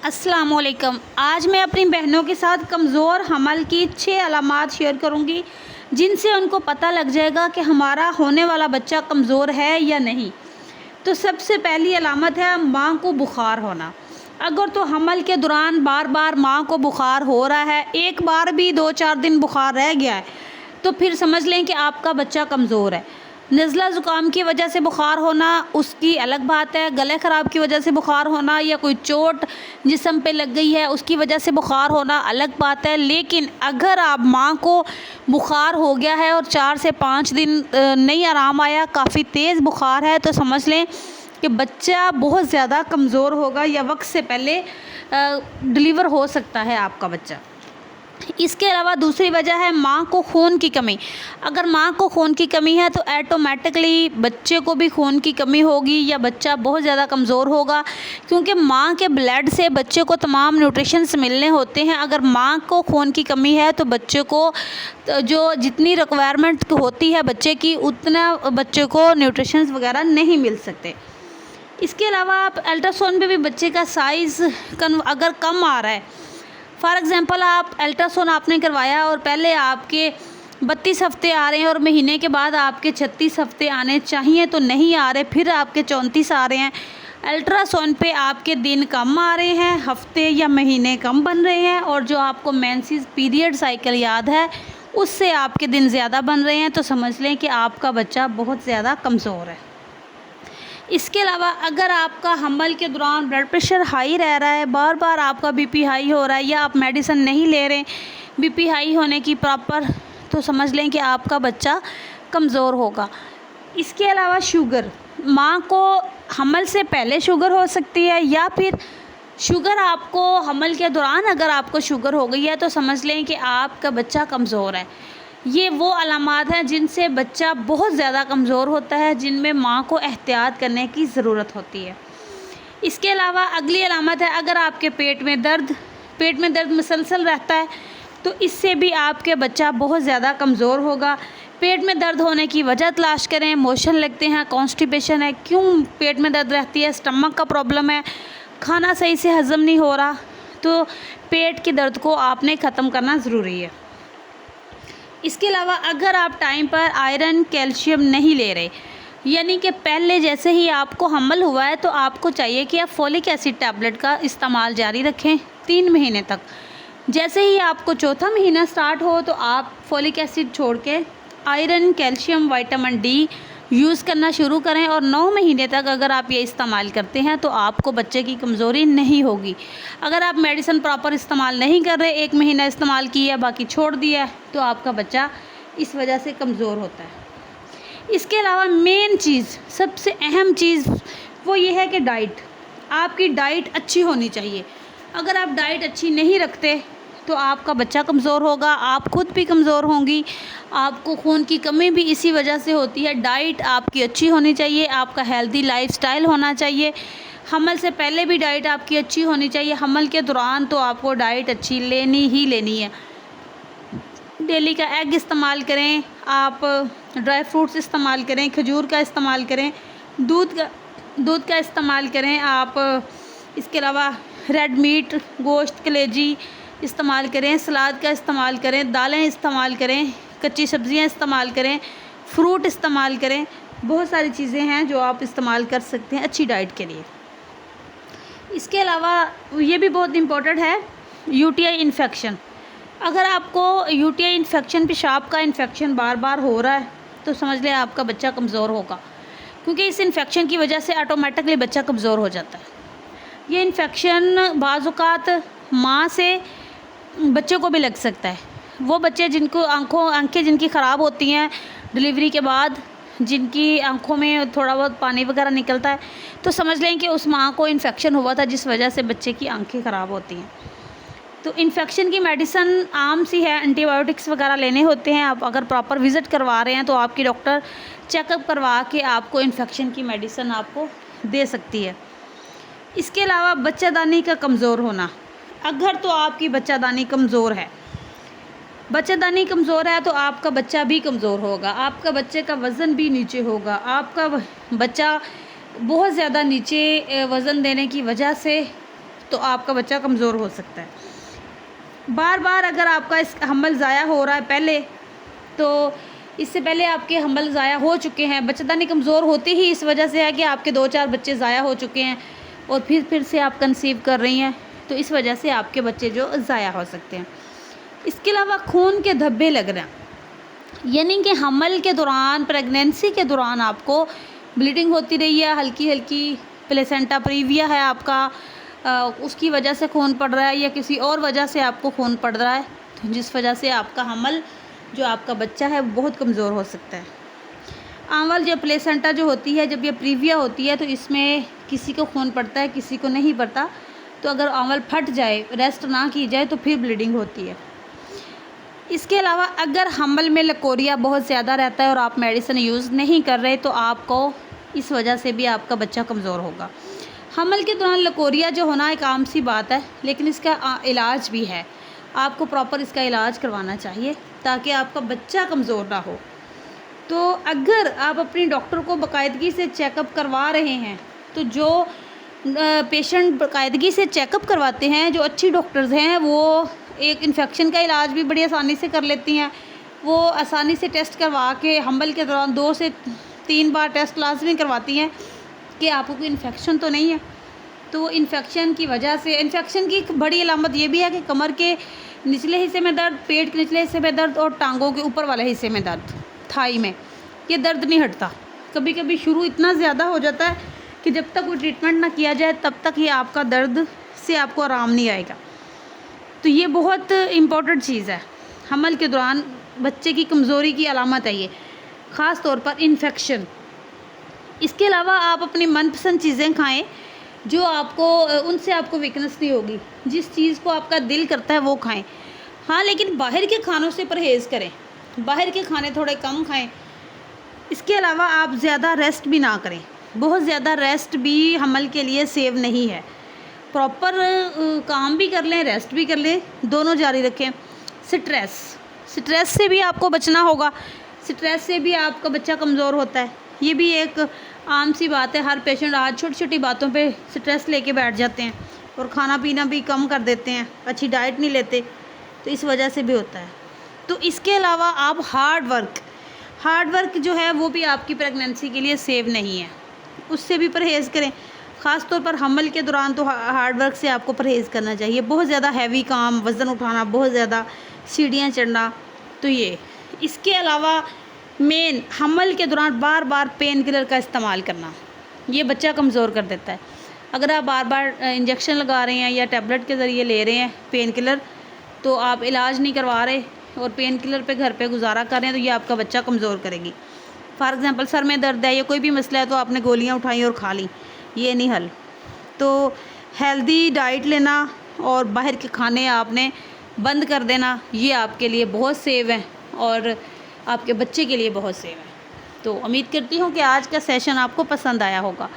السلام علیکم۔ آج میں اپنی بہنوں کے ساتھ کمزور حمل کی 6 علامات شیئر کروں گی جن سے ان کو پتہ لگ جائے گا کہ ہمارا ہونے والا بچہ کمزور ہے یا نہیں۔ تو سب سے پہلی علامت ہے ماں کو بخار ہونا۔ اگر تو حمل کے دوران بار بار ماں کو بخار ہو رہا ہے، ایک بار بھی 2-4 دن بخار رہ گیا ہے، تو پھر سمجھ لیں کہ آپ کا بچہ کمزور ہے۔ نزلہ زکام کی وجہ سے بخار ہونا اس کی الگ بات ہے، گلے خراب کی وجہ سے بخار ہونا یا کوئی چوٹ جسم پہ لگ گئی ہے اس کی وجہ سے بخار ہونا الگ بات ہے۔ لیکن اگر آپ ماں کو بخار ہو گیا ہے اور 4 سے 5 دن نہیں آرام آیا، کافی تیز بخار ہے، تو سمجھ لیں کہ بچہ بہت زیادہ کمزور ہوگا یا وقت سے پہلے ڈلیور ہو سکتا ہے آپ کا بچہ۔ اس کے علاوہ دوسری وجہ ہے ماں کو خون کی کمی۔ اگر ماں کو خون کی کمی ہے تو ایٹومیٹکلی بچے کو بھی خون کی کمی ہوگی یا بچہ بہت زیادہ کمزور ہوگا، کیونکہ ماں کے بلڈ سے بچے کو تمام نیوٹریشنز ملنے ہوتے ہیں۔ اگر ماں کو خون کی کمی ہے تو بچے کو جو جتنی ریکوائرمنٹ ہوتی ہے بچے کی، اتنا بچے کو نیوٹریشنز وغیرہ نہیں مل سکتے۔ اس کے علاوہ آپ الٹراساؤنڈ پہ بھی بچے کا سائز اگر کم آ رہا ہے، فار ایگزامپل آپ الٹراساؤنڈ آپ نے کروایا اور پہلے آپ کے 32 ہفتے آ رہے ہیں اور مہینے کے بعد آپ کے 36 ہفتے آنے چاہیے تو نہیں آ رہے، پھر آپ کے 34 آ رہے ہیں۔ الٹراساؤنڈ پہ آپ کے دن کم آ رہے ہیں، ہفتے یا مہینے کم بن رہے ہیں، اور جو آپ کو مینسز پیریڈ سائیکل یاد ہے اس سے آپ کے دن زیادہ بن رہے ہیں، تو سمجھ لیں کہ آپ کا بچہ بہت زیادہ کمزور ہے۔ اس کے علاوہ اگر آپ کا حمل کے دوران بلڈ پریشر ہائی رہ رہا ہے، بار بار آپ کا بی پی ہائی ہو رہا ہے یا آپ میڈیسن نہیں لے رہے بی پی ہائی ہونے کی پراپر، تو سمجھ لیں کہ آپ کا بچہ کمزور ہوگا۔ اس کے علاوہ شوگر، ماں کو حمل سے پہلے شوگر ہو سکتی ہے یا پھر شوگر آپ کو حمل کے دوران اگر آپ کو شوگر ہو گئی ہے تو سمجھ لیں کہ آپ کا بچہ کمزور ہے۔ یہ وہ علامات ہیں جن سے بچہ بہت زیادہ کمزور ہوتا ہے، جن میں ماں کو احتیاط کرنے کی ضرورت ہوتی ہے۔ اس کے علاوہ اگلی علامت ہے اگر آپ کے پیٹ میں درد مسلسل رہتا ہے تو اس سے بھی آپ کے بچہ بہت زیادہ کمزور ہوگا۔ پیٹ میں درد ہونے کی وجہ تلاش کریں، موشن لگتے ہیں، کانسٹیپیشن ہے، کیوں پیٹ میں درد رہتی ہے، اسٹمک کا پرابلم ہے، کھانا صحیح سے ہضم نہیں ہو رہا، تو پیٹ کے درد کو آپ نے ختم کرنا ضروری ہے۔ اس کے علاوہ اگر آپ ٹائم پر آئرن کیلشیم نہیں لے رہے، یعنی کہ پہلے جیسے ہی آپ کو حمل ہوا ہے تو آپ کو چاہیے کہ آپ فولک ایسڈ ٹیبلٹ کا استعمال جاری رکھیں 3 مہینے تک۔ جیسے ہی آپ کو 4تھا مہینہ سٹارٹ ہو تو آپ فولک ایسڈ چھوڑ کے iron, calcium, vitamin D use کرنا شروع کریں، اور 9 مہینے تک اگر آپ یہ استعمال کرتے ہیں تو آپ کو بچے کی کمزوری نہیں ہوگی۔ اگر آپ میڈیسن پراپر استعمال نہیں کر رہے، 1 مہینہ استعمال کیا باقی چھوڑ دیا ہے، تو آپ کا بچہ اس وجہ سے کمزور ہوتا ہے۔ اس کے علاوہ مین چیز، سب سے اہم چیز وہ یہ ہے کہ ڈائٹ، آپ کی ڈائٹ اچھی ہونی چاہیے۔ اگر آپ ڈائٹ اچھی نہیں رکھتے تو آپ کا بچہ کمزور ہوگا، آپ خود بھی کمزور ہوں گی، آپ کو خون کی کمی بھی اسی وجہ سے ہوتی ہے۔ ڈائٹ آپ کی اچھی ہونی چاہیے، آپ کا ہیلدی لائف سٹائل ہونا چاہیے۔ حمل سے پہلے بھی ڈائٹ آپ کی اچھی ہونی چاہیے، حمل کے دوران تو آپ کو ڈائٹ اچھی لینی ہی لینی ہے۔ ڈیلی کا ایگ استعمال کریں، آپ ڈرائی فروٹس استعمال کریں، کھجور کا استعمال کریں، دودھ کا استعمال کریں آپ۔ اس کے علاوہ ریڈ میٹ، گوشت، کلیجی استعمال کریں، سلاد کا استعمال کریں، دالیں استعمال کریں، کچی سبزیاں استعمال کریں، فروٹ استعمال کریں۔ بہت ساری چیزیں ہیں جو آپ استعمال کر سکتے ہیں اچھی ڈائٹ کے لیے۔ اس کے علاوہ یہ بھی بہت امپورٹنٹ ہے یو ٹی آئی انفیکشن۔ اگر آپ کو یو ٹی آئی انفیکشن، پیشاب کا انفیکشن بار بار ہو رہا ہے تو سمجھ لیں آپ کا بچہ کمزور ہوگا، کیونکہ اس انفیکشن کی وجہ سے آٹومیٹکلی بچہ کمزور ہو جاتا ہے۔ یہ انفیکشن بعض اوقات ماں سے بچے کو بھی لگ سکتا ہے۔ وہ بچے جن کو آنکھیں جن کی خراب ہوتی ہیں ڈلیوری کے بعد، جن کی آنکھوں میں تھوڑا بہت پانی وغیرہ نکلتا ہے، تو سمجھ لیں کہ اس ماں کو انفیکشن ہوا تھا جس وجہ سے بچے کی آنکھیں خراب ہوتی ہیں۔ تو انفیکشن کی میڈیسن عام سی ہے، اینٹی بایوٹکس وغیرہ لینے ہوتے ہیں۔ آپ اگر پراپر وزٹ کروا رہے ہیں تو آپ کی ڈاکٹر چیک اپ کروا کے آپ کو انفیکشن کی میڈیسن آپ کو دے سکتی ہے۔ اس کے علاوہ بچہ دانی کا کمزور ہونا، اگر تو آپ کی بچہ دانی کمزور ہے، تو آپ کا بچہ بھی کمزور ہوگا، آپ کا بچے کا وزن بھی نیچے ہوگا، آپ کا بچہ بہت زیادہ نیچے وزن دینے کی وجہ سے تو آپ کا بچہ کمزور ہو سکتا ہے۔ بار بار اگر آپ کا اس حمل ضائع ہو رہا ہے پہلے، تو اس سے پہلے آپ کے حمل ضائع ہو چکے ہیں، بچہ دانی کمزور ہوتی ہی اس وجہ سے ہے کہ آپ کے 2-4 بچے ضائع ہو چکے ہیں اور پھر سے آپ کنسیو کر رہی ہیں، تو اس وجہ سے آپ کے بچے جو ضائع ہو سکتے ہیں۔ اس کے علاوہ خون کے دھبے لگ رہے ہیں، یعنی کہ حمل کے دوران، پریگنینسی کے دوران آپ کو بلیڈنگ ہوتی رہی ہے، ہلکی ہلکی پلیسنٹا پریویا ہے آپ کا، اس کی وجہ سے خون پڑ رہا ہے یا کسی اور وجہ سے آپ کو خون پڑ رہا ہے، جس وجہ سے آپ کا حمل جو آپ کا بچہ ہے وہ بہت کمزور ہو سکتا ہے۔ آنول جو پلیسنٹا جو ہوتی ہے، جب یہ پریویا ہوتی ہے تو اس میں کسی کو خون پڑتا ہے، کسی کو نہیں پڑتا، تو اگر آنول پھٹ جائے، ریسٹ نہ کی جائے تو پھر بلیڈنگ ہوتی ہے۔ اس کے علاوہ اگر حمل میں لکوریا بہت زیادہ رہتا ہے اور آپ میڈیسن یوز نہیں کر رہے تو آپ کو اس وجہ سے بھی آپ کا بچہ کمزور ہوگا۔ حمل کے دوران لکوریا جو ہونا ایک عام سی بات ہے، لیکن اس کا علاج بھی ہے، آپ کو پراپر اس کا علاج کروانا چاہیے تاکہ آپ کا بچہ کمزور نہ ہو۔ تو اگر آپ اپنی ڈاکٹر کو باقاعدگی سے چیک اپ کروا رہے ہیں، تو جو پیشنٹ باقاعدگی سے چیک اپ کرواتے ہیں، جو اچھی ڈاکٹرز ہیں، وہ ایک انفیکشن کا علاج بھی بڑی آسانی سے کر لیتی ہیں، وہ آسانی سے ٹیسٹ کروا کے حمل کے دوران 2 سے 3 بار ٹیسٹ لازمی کرواتی ہیں کہ آپ کو کوئی انفیکشن تو نہیں ہے۔ تو انفیکشن کی وجہ سے، انفیکشن کی ایک بڑی علامت یہ بھی ہے کہ کمر کے نچلے حصے میں درد، پیٹ کے نچلے حصے میں درد اور ٹانگوں کے اوپر والے حصے میں درد، تھائی میں، یہ درد نہیں ہٹتا۔ کبھی کبھی شروع اتنا زیادہ ہو جاتا ہے کہ جب تک کوئی ٹریٹمنٹ نہ کیا جائے تب تک یہ آپ کا درد سے آپ کو آرام نہیں آئے گا۔ تو یہ بہت امپورٹنٹ چیز ہے، حمل کے دوران بچے کی کمزوری کی علامت ہے یہ، خاص طور پر انفیکشن۔ اس کے علاوہ آپ اپنی من پسند چیزیں کھائیں جو آپ کو، ان سے آپ کو ویکنس نہیں ہوگی، جس چیز کو آپ کا دل کرتا ہے وہ کھائیں۔ ہاں لیکن باہر کے کھانوں سے پرہیز کریں، باہر کے کھانے تھوڑے کم کھائیں۔ اس کے علاوہ آپ زیادہ ریسٹ بھی نہ کریں، بہت زیادہ ریسٹ بھی حمل کے لیے سیو نہیں ہے۔ پراپر کام بھی کر لیں، ریسٹ بھی کر لیں، دونوں جاری رکھیں۔ سٹریس سے بھی آپ کو بچنا ہوگا، سٹریس سے بھی آپ کا بچہ کمزور ہوتا ہے، یہ بھی ایک عام سی بات ہے۔ ہر پیشنٹ آج چھوٹی چھوٹی باتوں پہ سٹریس لے کے بیٹھ جاتے ہیں اور کھانا پینا بھی کم کر دیتے ہیں، اچھی ڈائٹ نہیں لیتے، تو اس وجہ سے بھی ہوتا ہے۔ تو اس کے علاوہ آپ ہارڈ ورک جو ہے وہ بھی آپ کی پریگنینسی کے لیے سیو نہیں ہے، اس سے بھی پرہیز کریں۔ خاص طور پر حمل کے دوران تو ہارڈ ورک سے آپ کو پرہیز کرنا چاہیے، بہت زیادہ ہیوی کام، وزن اٹھانا، بہت زیادہ سیڑھیاں چڑھنا۔ تو یہ اس کے علاوہ مین حمل کے دوران بار بار پین کلر کا استعمال کرنا، یہ بچہ کمزور کر دیتا ہے۔ اگر آپ بار بار انجیکشن لگا رہے ہیں یا ٹیبلٹ کے ذریعے لے رہے ہیں پین کلر، تو آپ علاج نہیں کروا رہے اور پین کلر پہ گھر پہ گزارا کر رہے ہیں، تو یہ آپ کا بچہ کمزور کرے گی۔ فار ایگزامپل سر میں درد ہے یا کوئی بھی مسئلہ ہے تو آپ نے گولیاں اٹھائیں اور کھا لیں، یہ نہیں حل۔ تو ہیلدی ڈائٹ لینا اور باہر کے کھانے آپ نے بند کر دینا، یہ آپ کے لیے بہت سیو ہے اور آپ کے بچے کے لیے بہت سیو ہے۔ تو امید کرتی ہوں کہ آج کا سیشن آپ کو پسند آیا ہوگا۔